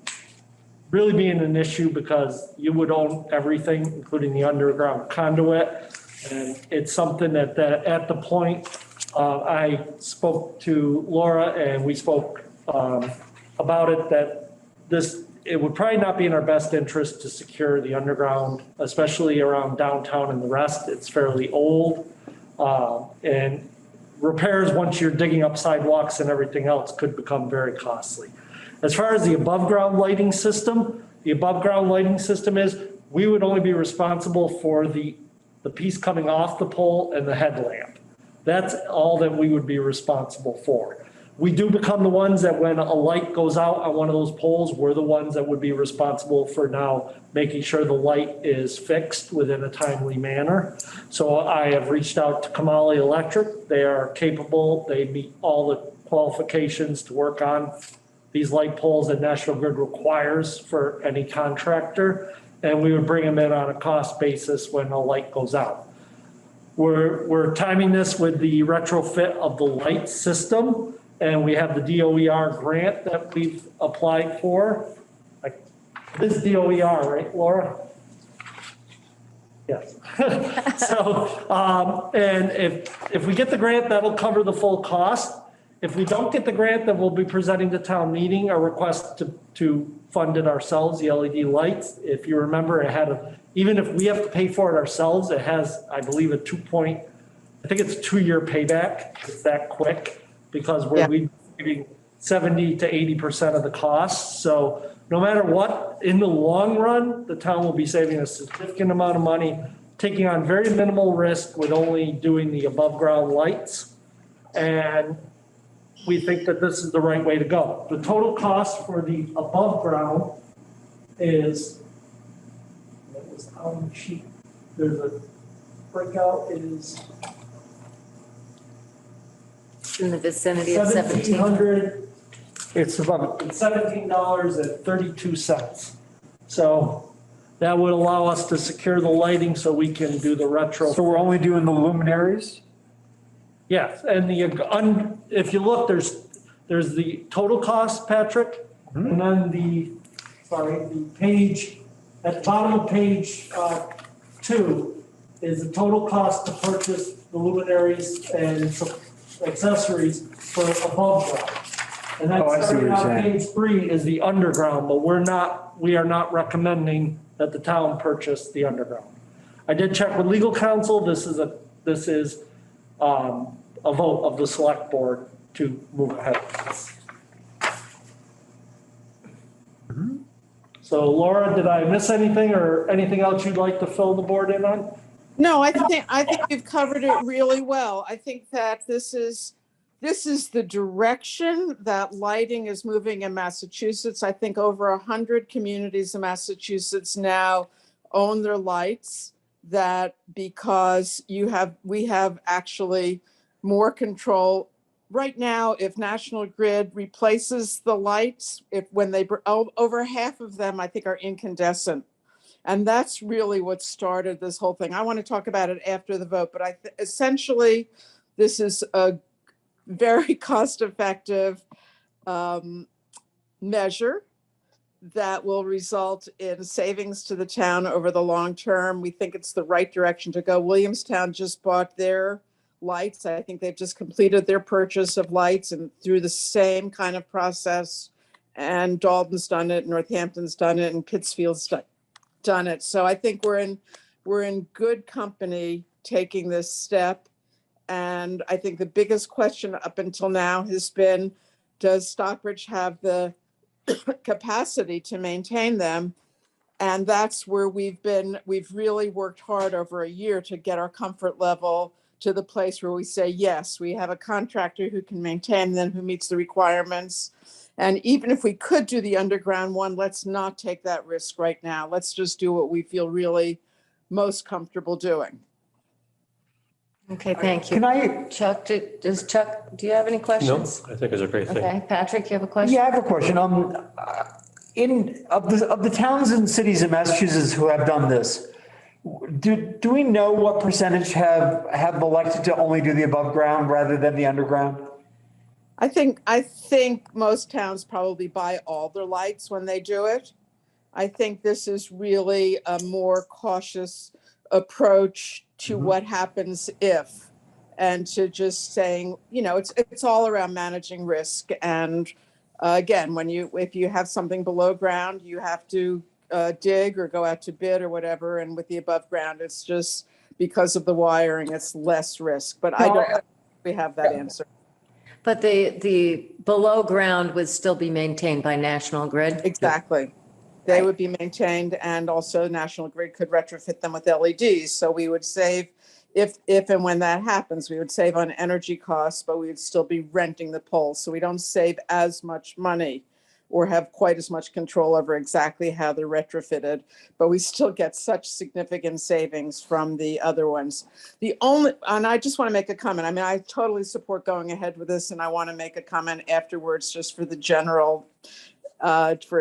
really being an issue because you would own everything, including the underground conduit. And it's something that at the point, I spoke to Laura and we spoke about it, that it would probably not be in our best interest to secure the underground, especially around downtown and the rest. It's fairly old. And repairs, once you're digging up sidewalks and everything else, could become very costly. As far as the above ground lighting system, is we would only be responsible for the piece coming off the pole and the headlamp. That's all that we would be responsible for. We do become the ones that when a light goes out on one of those poles, we're the ones that would be responsible for now making sure the light is fixed within a timely manner. So I have reached out to Kamali Electric. They are capable. They meet all the qualifications to work on these light poles that National Grid requires for any contractor. And we would bring them in on a cost basis when a light goes out. We're timing this with the retrofit of the light system. And we have the DOER grant that we've applied for. Like this DOER, right, Laura? Yes. So, and if we get the grant, that'll cover the full cost. If we don't get the grant, then we'll be presenting to town meeting a request to fund it ourselves, the LED lights. If you remember, even if we have to pay for it ourselves, it has, I believe, I think it's a 2-year payback. It's that quick. Because we're giving 70 to 80% of the costs. So no matter what, in the long run, the town will be saving a significant amount of money, taking on very minimal risk with only doing the above ground lights. And we think that this is the right way to go. The total cost for the above ground is, that was on the sheet. There's a breakout is In the vicinity of 17. $1,700. It's about $17.32. So that would allow us to secure the lighting so we can do the retro. So we're only doing the luminaries? Yes, and if you look, there's the total cost, Patrick, and then the page, at the bottom of page 2 is the total cost to purchase the luminaries and accessories for above ground. And Oh, I that's see what you're on saying. page 3 is the underground, but we are not recommending that the town purchase the underground. I did check with legal counsel. This is a vote of the select board to move ahead with this. So Laura, did I miss anything or anything else you'd like to fill the board in on? No, I think you've covered it really well. I think that this is the direction that lighting is moving in Massachusetts. I think over 100 communities in Massachusetts now own their lights, that because we have actually more control. Right now, if National Grid replaces the lights, over half of them, I think, are incandescent. And that's really what started this whole thing. I want to talk about it after the vote, but essentially, this is a very cost-effective measure that will result in savings to the town over the long term. We think it's the right direction to go. Williamstown just bought their lights. I think they've just completed their purchase of lights and through the same kind of process. And Dalton's done it, Northampton's done it, and Pittsfield's done it. So I think we're in good company taking this step. And I think the biggest question up until now has been, does Stockbridge have the capacity to maintain them. And that's where we've really worked hard over a year to get our comfort level to the place where we say, yes, we have a contractor who can maintain them, who meets the requirements. And even if we could do the underground one, let's not take that risk right now. Let's just do what we feel really most comfortable doing. Okay, thank you. Can I, Chuck, do you have any No, questions? I think it's a great thing. Okay, Patrick, you have a question? yeah, I have a question. Of the towns and cities in Massachusetts who have done this, do we know what percentage have elected to only do the above ground rather than the underground? I think most towns probably buy all their lights when they do it. I think this is really a more cautious approach to what happens if, and to just saying, it's all around managing risk. And again, if you have something below ground, you have to dig or go out to bid or whatever. And with the above ground, it's just because of the wiring, it's less risk. But I don't think we have that answer. But the below ground would still be maintained by National Grid? Exactly. They would be maintained, and also National Grid could retrofit them with LEDs. So we would save, if and when that happens, we would save on energy costs, but we would still be renting the poles. So we don't save as much money or have quite as much control over exactly how they're retrofitted, but we still get such significant savings from the other ones. And I just want to make a comment. I mean, I totally support going ahead with this, and I want to make a comment afterwards just for a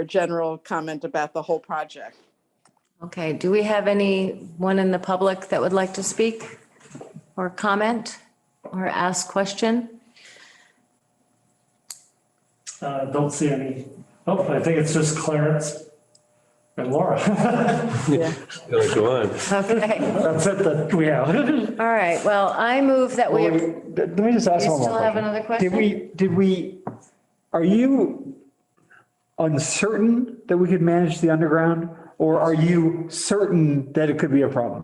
general comment about the whole project. Okay, do we have anyone in the public that would like to speak or comment or ask question? Don't see any. Oh, I think it's just Clarence and Laura. Yeah. Go on. Okay, That's it that we have. all right, well, I move that we, you Let me just ask one more still have question. another question? Are you uncertain that we could manage the underground, or are you certain that it could be a problem?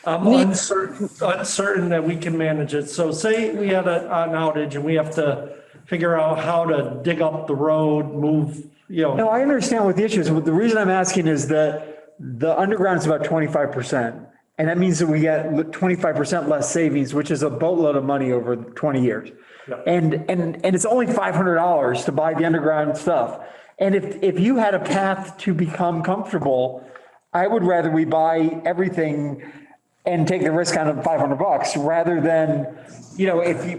I'm uncertain that we can manage it. So say we had an outage and we have to figure out how to dig up the road, move, No, I understand what the issue is. The reason I'm asking is that the underground is about 25%. And that means that we get 25% less savings, which is a boatload of money over 20 years. Yeah. And it's only $500 to buy the underground stuff. And if you had a path to become comfortable, I would rather we buy everything and take the risk on of $500 rather than,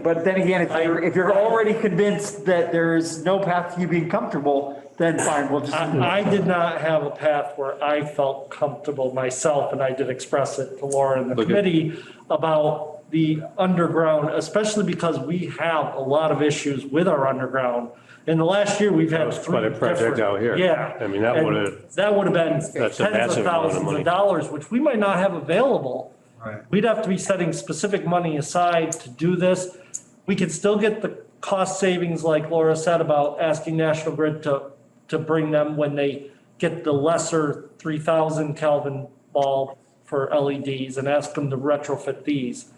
but then again, if you're already convinced that there's no path to you being comfortable, then fine, we'll just. I did not have a path where I felt comfortable myself, and I did express it to Laura and the committee about the underground, especially because we have a lot of issues with our underground. In the last year, we've had Quite a project out here. Yeah. I mean, that would have been That's a tens of massive amount of thousands money. of dollars, which we might not have available. Right. We'd have to be setting specific money aside to do this. We could still get the cost savings, like Laura said, about asking National Grid to bring them when they get the lesser 3,000 Kelvin bulb for LEDs and ask them to retrofit these.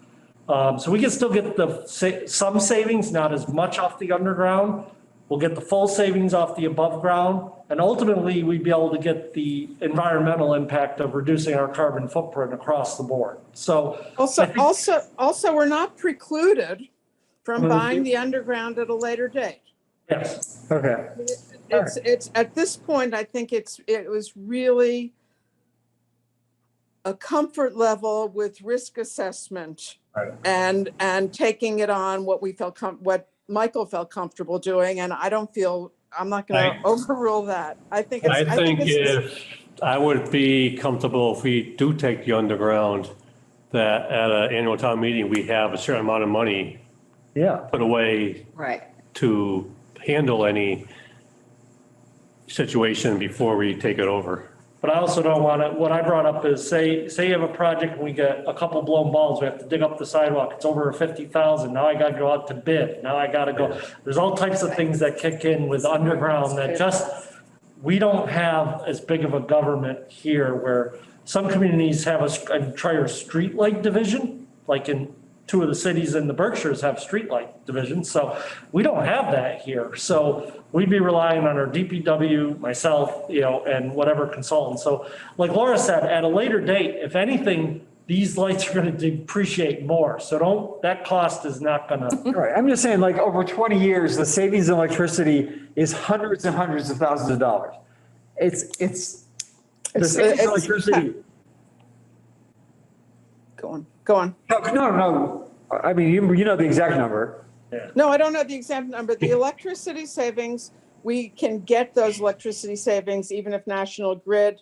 So we can still get some savings, not as much off the underground. We'll get the full savings off the above ground, and ultimately we'd be able to get the environmental impact of reducing our carbon footprint across the board. So Also, we're not precluded from buying the underground at a later date. yes, Okay. It's at this point, I think it was really a comfort level with risk assessment and taking it on what Michael felt comfortable doing. And I'm not going to overrule that. I think I would be comfortable if we do take the underground, that at an annual town meeting, we have a certain amount of money put away Right. to handle any situation before we take it over. but I also don't want to, what I brought up is say you have a project and we get a couple blown balls, we have to dig up the sidewalk, it's over 50,000, now I got to go out to bid, now I got to go, there's all types of things that kick in with underground that we don't have as big of a government here, where some communities have an entire street light division, like in two of the cities in the Berkshires have streetlight divisions, so we don't have that here. So we'd be relying on our DPW, myself, and whatever consultant. So like Laura said, at a later date, if anything, these lights are gonna depreciate more. So that cost is not gonna. Right, I'm just saying, like, over 20 years, the savings in electricity is hundreds and hundreds of thousands of dollars. The savings in electricity. Go on. No. I mean, you know the exact number. No, I don't know the exact number. The electricity savings, we can get those electricity savings even if National Grid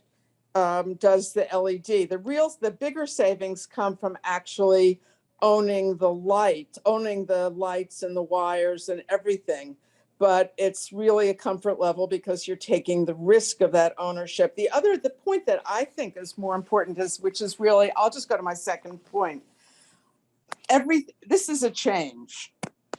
does the LED. The bigger savings come from actually owning the lights and the wires and everything. But it's really a comfort level because you're taking the risk of that ownership. The point that I think is more important which is really, I'll just go to my second point. This is a change.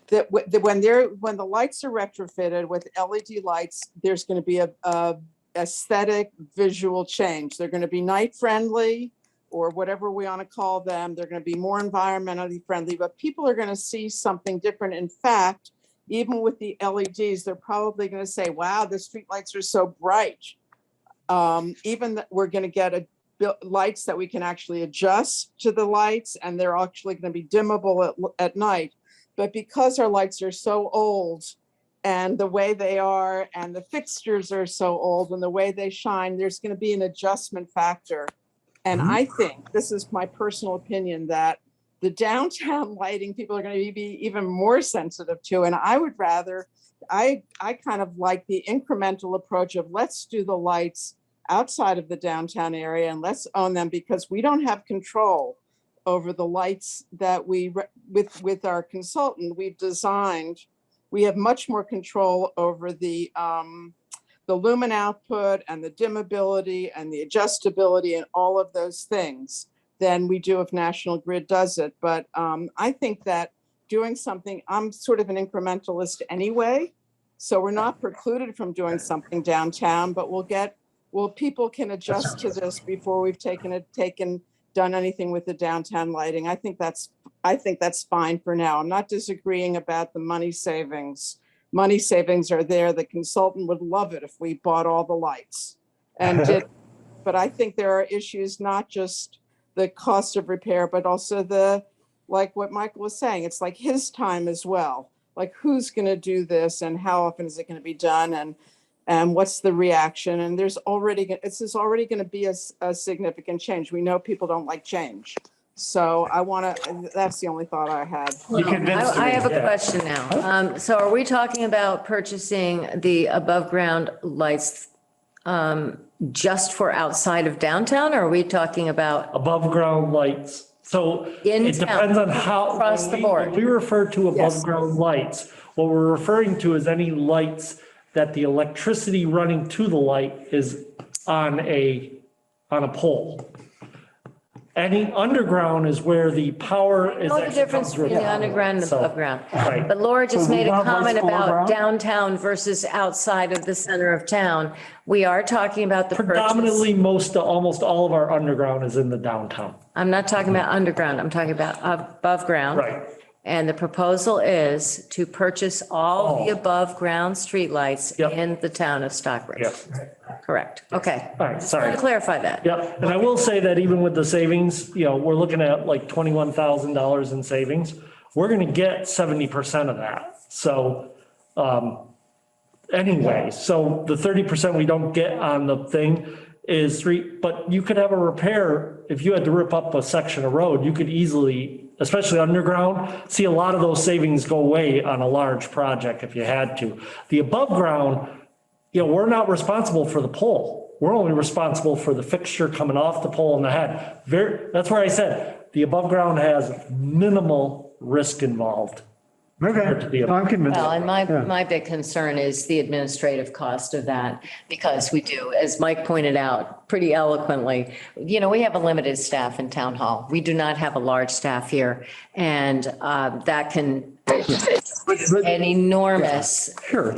That when the lights are retrofitted with LED lights, there's going to be a aesthetic visual change. They're going to be night friendly or whatever we want to call them. They're going to be more environmentally friendly, but people are going to see something different. In fact, even with the LEDs, they're probably going to say, wow, the street lights are so bright. Even that we're going to get lights that we can actually adjust to the lights, and they're actually going to be dimmable at night. But because our lights are so old and the way they are, and the fixtures are so old and the way they shine, there's going to be an adjustment factor. And I think, this is my personal opinion, that the downtown lighting people are going to be even more sensitive to. And I would rather, I kind of like the incremental approach of let's do the lights outside of the downtown area and let's own them, because we don't have control over the lights that with our consultant we've designed. We have much more control over the lumen output and the dimmability and the adjustability and all of those things than we do if National Grid does it. But I think that doing something, I'm sort of an incrementalist anyway, so we're not precluded from doing something downtown, but people can adjust to this before we've done anything with the downtown lighting. I think that's fine for now. I'm not disagreeing about the money savings. Money savings are there. The consultant would love it if we bought all the lights but I think there are issues, not just the cost of repair, but also like what Michael was saying, it's like his time as well. Like, who's going to do this and how often is it going to be done, and what's the reaction? And this is already going to be a significant change. We know people don't like change. So that's the only thought I had. I have a question now. So are we talking about purchasing the above ground lights just for outside of downtown, or are we talking about Above ground lights. So In it depends town, on how. across the board? When we refer to above Yes. ground lights, what we're referring to is any lights that the electricity running to the light is on a pole. Any underground is where the power is. know the actually difference comes through between the power. underground and the So, above ground? Right. But Laura just So we made a have lights comment below about ground? downtown versus outside of the center of town. We are talking about the purchase. Predominantly, almost all of our underground is in the downtown. I'm not talking about underground, I'm talking about above ground. Right. And the proposal is to purchase all the above ground streetlights Yep. in the town of Stockbridge. Yep. Correct, okay. All right, sorry. To clarify that. Yep, and I will say that even with the savings, we're looking at like $21,000 in savings. We're gonna get 70% of that. So, anyway, so the 30% we don't get on the thing is but you could have a repair. If you had to rip up a section of road, you could easily, especially underground, see a lot of those savings go away on a large project if you had to. The above ground, we're not responsible for the pole. We're only responsible for the fixture coming off the pole and the head. That's where I said the above ground has minimal risk involved. Okay, no, I'm convinced. Well, and my big concern is the administrative cost of that, because we do, as Mike pointed out pretty eloquently, we have a limited staff in town hall. We do not have a large staff here, and that can is an enormous, Sure.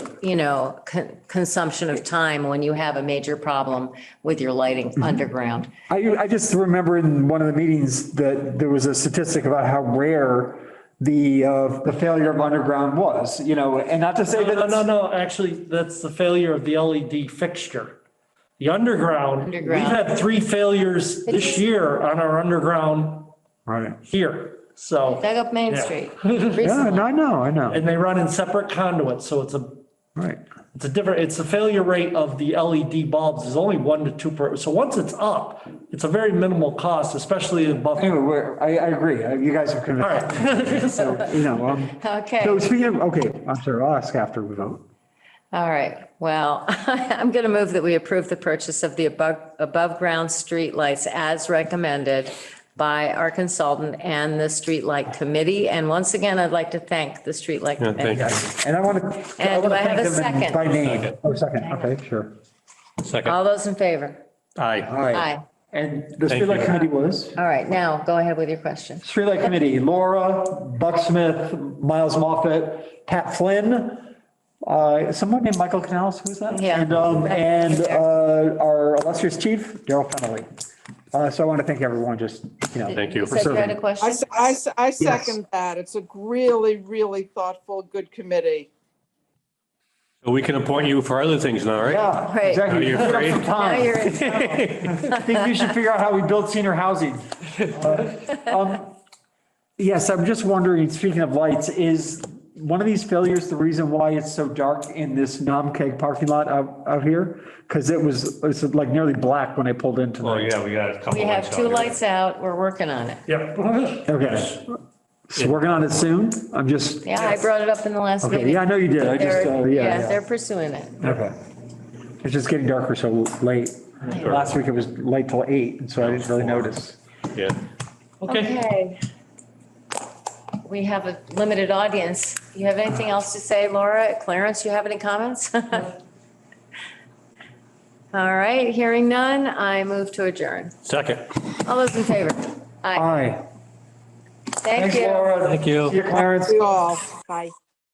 consumption of time when you have a major problem with your lighting underground. I just remember in one of the meetings that there was a statistic about how rare the failure of underground was, and not to say that. No, actually, that's the failure of the LED fixture. The underground, we've had 3 failures this year on our underground Right. here, so. Dug up Main Yeah. Street Yeah, recently. no, I know. And they run in separate conduits, so Right. it's the failure rate of the LED bulbs is only 1 to 2 per, so once it's up, it's a very minimal cost, especially above. Anyway, I agree. You guys have All convinced. right. Okay. So speaking of, okay, I'm sorry, I'll ask after we vote. All right, well, I'm going to move that we approve the purchase of the above-ground streetlights as recommended by our consultant and the streetlight committee. And once again, I'd like to thank the streetlight Yeah, committee. thank you. And I want to. And do I have a second? By name. Oh, second, okay, sure. Second. All those in favor? Aye. All right. Aye. And the Thank streetlight you. committee was? All right, now go ahead with your question. Streetlight committee, Laura, Buck Smith, Miles Moffett, Pat Flynn, someone named Michael Canales, who's that? Yeah. And our illustrious chief, Daryl Fennelly. So I want to thank everyone, just, Thank you. said you had a serving. question? I second that. It's a really, really thoughtful, good committee. So we can appoint you for other things now, right? Yeah, Right. exactly. Are you Give it up afraid? some Now time. you're in. I think we should figure out how we build senior housing. Yes, I'm just wondering, speaking of lights, is one of these failures the reason why it's so dark in this Keg parking lot out here? Because it's like nearly black when I pulled in Oh, tonight. yeah, we got a couple. We have lights 2 out here. lights out, we're working on it. Yep. Okay. So working on it soon? I'm just, Yeah, I brought it up in the last okay, meeting. yeah, I know you did. I just, They're- yeah. they're pursuing it. Okay. It's just getting darker so late. Last week it was late till 8, and so I didn't really notice. Yeah. Okay. Okay. We have a limited audience. You have anything else to say, Laura? Clarence, you have any comments? All right, hearing none, I move to adjourn. Second. All those in favor? Aye. Aye. Thank Thanks, you. Laura. Thank you. See you, Clarence. You all. Bye.